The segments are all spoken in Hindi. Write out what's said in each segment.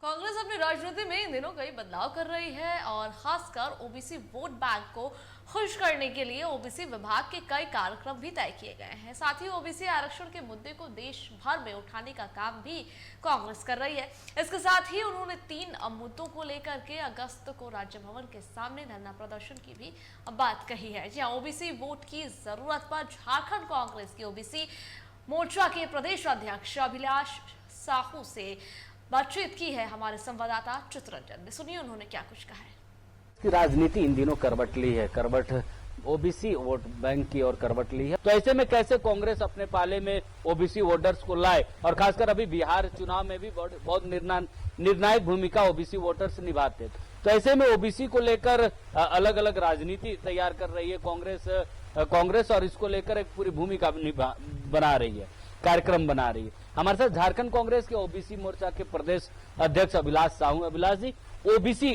कांग्रेस अपनी राजनीति में इन दिनों कई बदलाव कर रही है और खासकर ओबीसी वोट बैंक को खुश करने के लिए ओबीसी विभाग के कई कार्यक्रम भी तय किए गए हैं। साथ ही ओबीसी आरक्षण के मुद्दे को देश भर में उठाने का काम भी कांग्रेस कर रही है। इसके साथ ही उन्होंने 3 मुद्दों को लेकर के अगस्त को राज्य भवन के सामने धरना प्रदर्शन की भी बात कही है। जहां ओबीसी वोट की जरूरत पर झारखंड कांग्रेस की ओबीसी मोर्चा के प्रदेश अध्यक्ष अभिलाष साहू से बातचीत की है हमारे संवाददाता चित्ररंजन ने। सुनिए उन्होंने क्या कुछ कहा है। की राजनीति इन दिनों करवट ली है, करवट ओबीसी वोट बैंक की ओर करवट ली है। तो ऐसे में कैसे कांग्रेस अपने पाले में ओबीसी वोटर्स को लाए, और खासकर अभी बिहार चुनाव में भी बहुत निर्णायक भूमिका ओबीसी वोटर्स निभाते। तो ऐसे में ओबीसी को लेकर अलग अलग राजनीति तैयार कर रही है कांग्रेस और इसको लेकर एक पूरी भूमिका बना रही है, कार्यक्रम बना रही है। हमारे साथ झारखंड कांग्रेस के ओबीसी मोर्चा के प्रदेश अध्यक्ष अभिलाष साहू। अभिलाष जी, ओबीसी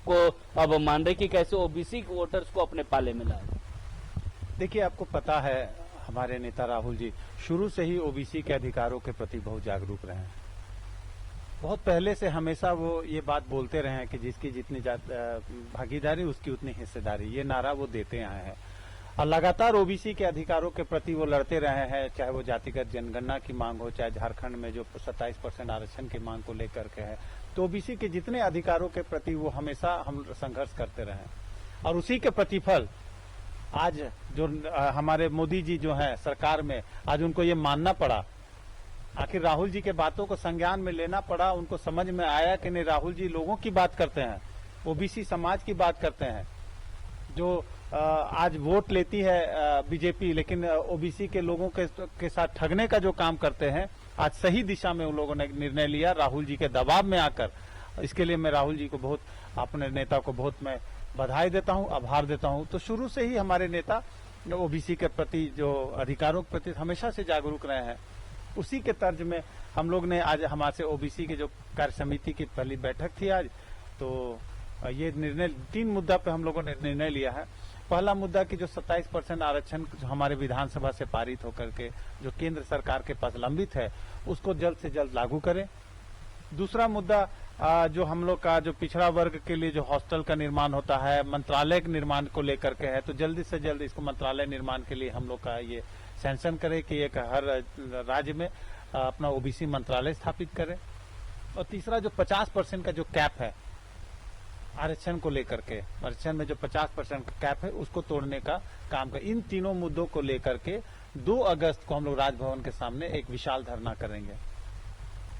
को अब मान रहे कि कैसे ओबीसी वोटर्स को अपने पाले में लाए। देखिए, आपको पता है हमारे नेता राहुल जी शुरू से ही ओबीसी के अधिकारों के प्रति बहुत जागरूक रहे हैं। बहुत पहले से हमेशा वो ये बात बोलते रहे हैं कि जिसकी जितनी भागीदारी उसकी उतनी हिस्सेदारी, ये नारा वो देते आए हैं और लगातार ओबीसी के अधिकारों के प्रति वो लड़ते रहे हैं। चाहे वो जातिगत जनगणना की मांग हो, चाहे झारखंड में जो 27% आरक्षण की मांग को लेकर के है, तो ओबीसी के जितने अधिकारों के प्रति वो हमेशा हम संघर्ष करते रहे। और उसी के प्रतिफल आज जो हमारे मोदी जी जो है सरकार में, आज उनको ये मानना पड़ा, आखिर राहुल जी के बातों को संज्ञान में लेना पड़ा। उनको समझ में आया कि नहीं, राहुल जी लोगों की बात करते हैं, ओबीसी समाज की बात करते हैं। जो आज वोट लेती है बीजेपी, लेकिन ओबीसी के लोगों के साथ ठगने का जो काम करते हैं, आज सही दिशा में उन लोगों ने निर्णय लिया राहुल जी के दबाव में आकर। इसके लिए मैं राहुल जी को बहुत, अपने नेता को बहुत मैं बधाई देता हूं, आभार देता हूं। तो शुरू से ही हमारे नेता ओबीसी के प्रति, जो अधिकारों के प्रति हमेशा से जागरूक रहे हैं। उसी के तर्ज में हम लोग ने आज हमारे समाज के जो कार्य समिति की पहली बैठक थी आज, तो ये निर्णय 3 मुद्दा पे हम लोगों ने निर्णय लिया है। पहला मुद्दा कि जो 27% आरक्षण हमारे विधानसभा से पारित होकर के जो केंद्र सरकार के पास लंबित है, उसको जल्द से जल्द लागू करें। दूसरा मुद्दा जो हम लोग का जो पिछड़ा वर्ग के लिए जो हॉस्टल का निर्माण होता है, मंत्रालय के निर्माण को लेकर के है, तो जल्दी से जल्द इसको मंत्रालय निर्माण के लिए हम लोग का ये सैंक्शन करे कि एक हर राज्य में अपना ओबीसी मंत्रालय स्थापित करें। और तीसरा जो 50% का जो कैप है आरक्षण को लेकर के, आरक्षण में जो 50% का कैप है उसको तोड़ने का काम कर। इन तीनों मुद्दों को लेकर के 2 अगस्त को हम लोग राजभवन के सामने एक विशाल धरना करेंगे,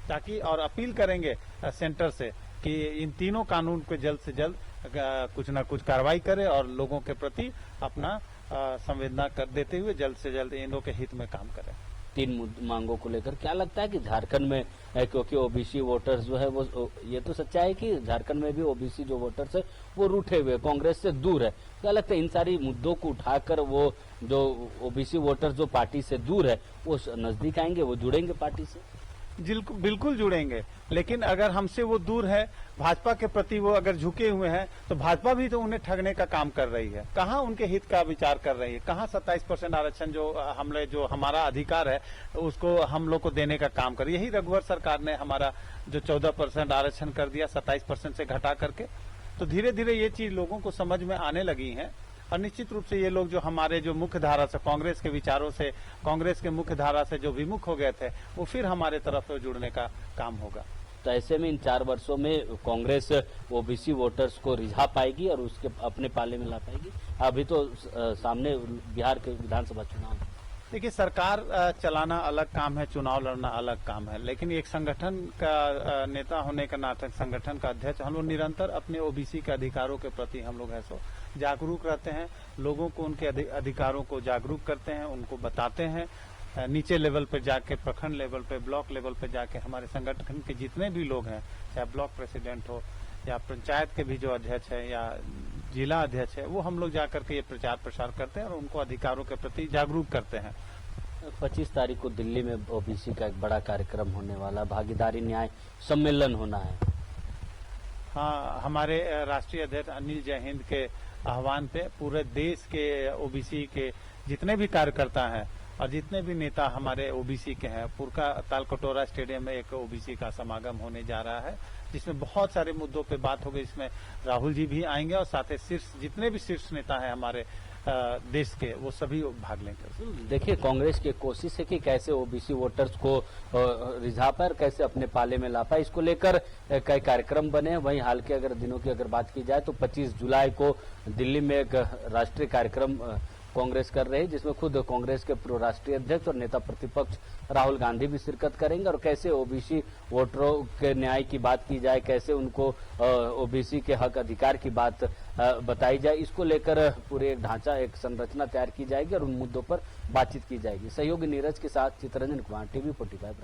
ताकि और अपील करेंगे सेंटर से कि इन तीनों कानून को जल्द से जल्द कुछ न कुछ कार्रवाई करे और लोगों के प्रति अपना संवेदना कर देते हुए जल्द से जल्द इन लोगों के हित में काम करें। 3 मांगों को लेकर क्या लगता है कि झारखंड में, क्योंकि ओबीसी वोटर्स जो है वो, ये तो सच्चा है कि झारखंड में भी ओबीसी जो वोटर्स है वो रूठे हुए, कांग्रेस से दूर है। क्या लगता है इन सारी मुद्दों को उठाकर वो जो ओबीसी वोटर्स जो पार्टी से दूर है वो नजदीक आएंगे, वो जुड़ेंगे पार्टी से? बिल्कुल जुड़ेंगे, लेकिन अगर हमसे वो दूर है, भाजपा के प्रति वो अगर झुके हुए हैं, तो भाजपा भी तो उन्हें ठगने का काम कर रही है। कहाँ उनके हित का विचार कर रही है, कहाँ 27% आरक्षण जो हमारा अधिकार है उसको हम लोग को देने का काम कर। यही रघुवर सरकार ने हमारा जो 14% आरक्षण कर दिया 27% से घटा करके। तो धीरे धीरे ये चीज लोगों को समझ में आने लगी है और निश्चित रूप से ये लोग जो हमारे जो मुख्य धारा से, कांग्रेस के विचारों से, कांग्रेस के मुख्य धारा से जो विमुख हो गए थे, वो फिर हमारे तरफ जुड़ने का काम होगा। तो ऐसे में इन 4 वर्षों में कांग्रेस ओबीसी वोटर्स को रिझा पाएगी और उसके अपने पाले में ला पाएगी। अभी तो सामने बिहार के विधानसभा चुनाव। देखिए, सरकार चलाना अलग काम है, चुनाव लड़ना अलग काम है, लेकिन एक संगठन का नेता होने का नाते, संगठन का अध्यक्ष, हम लोग निरंतर अपने ओबीसी के अधिकारों के प्रति हम लोग है सो जागरूक रहते हैं। लोगों को उनके अधिकारों को जागरूक करते हैं, उनको बताते हैं। नीचे लेवल पे जाके, प्रखंड लेवल पे, ब्लॉक लेवल पे जाके हमारे संगठन के जितने भी लोग हैं, चाहे ब्लॉक प्रेसिडेंट हो या पंचायत के भी जो अध्यक्ष है या जिला अध्यक्ष है, वो हम लोग जाकर के ये प्रचार प्रसार करते हैं और उनको अधिकारों के प्रति जागरूक करते हैं। 25 तारीख को दिल्ली में ओबीसी का एक बड़ा कार्यक्रम होने वाला, भागीदारी न्याय सम्मेलन होना है। हाँ, हमारे राष्ट्रीय अध्यक्ष अनिल जयहिंद के आह्वान पे पूरे देश के ओबीसी के जितने भी कार्यकर्ता हैं और जितने भी नेता हमारे ओबीसी के हैं, पुरका तालकटोरा स्टेडियम में एक ओबीसी का समागम होने जा रहा है जिसमें बहुत सारे मुद्दों पे बात होगी। इसमें राहुल जी भी आएंगे और साथ ही जितने भी शीर्ष नेता हैं हमारे देश के, वो सभी भाग लेंगे। देखिए, कांग्रेस की कोशिश है कि कैसे ओबीसी वोटर्स को रिझा पाए और कैसे अपने पाले में ला पाए, इसको लेकर कई कार्यक्रम बने हैं। वहीं हाल के अगर दिनों की अगर बात की जाए तो 25 जुलाई को दिल्ली में एक राष्ट्रीय कार्यक्रम कांग्रेस कर रही है, जिसमें खुद कांग्रेस के पूर्व राष्ट्रीय अध्यक्ष और नेता प्रतिपक्ष राहुल गांधी भी शिरकत करेंगे। और कैसे ओबीसी वोटरों के न्याय की बात की जाए, कैसे उनको ओबीसी के हक अधिकार की बात बताई जाए, इसको लेकर पूरे एक ढांचा, एक संरचना तैयार की जाएगी और उन मुद्दों पर बातचीत की जाएगी। सहयोगी नीरज के साथ चित्रंजन कुमार, TV45।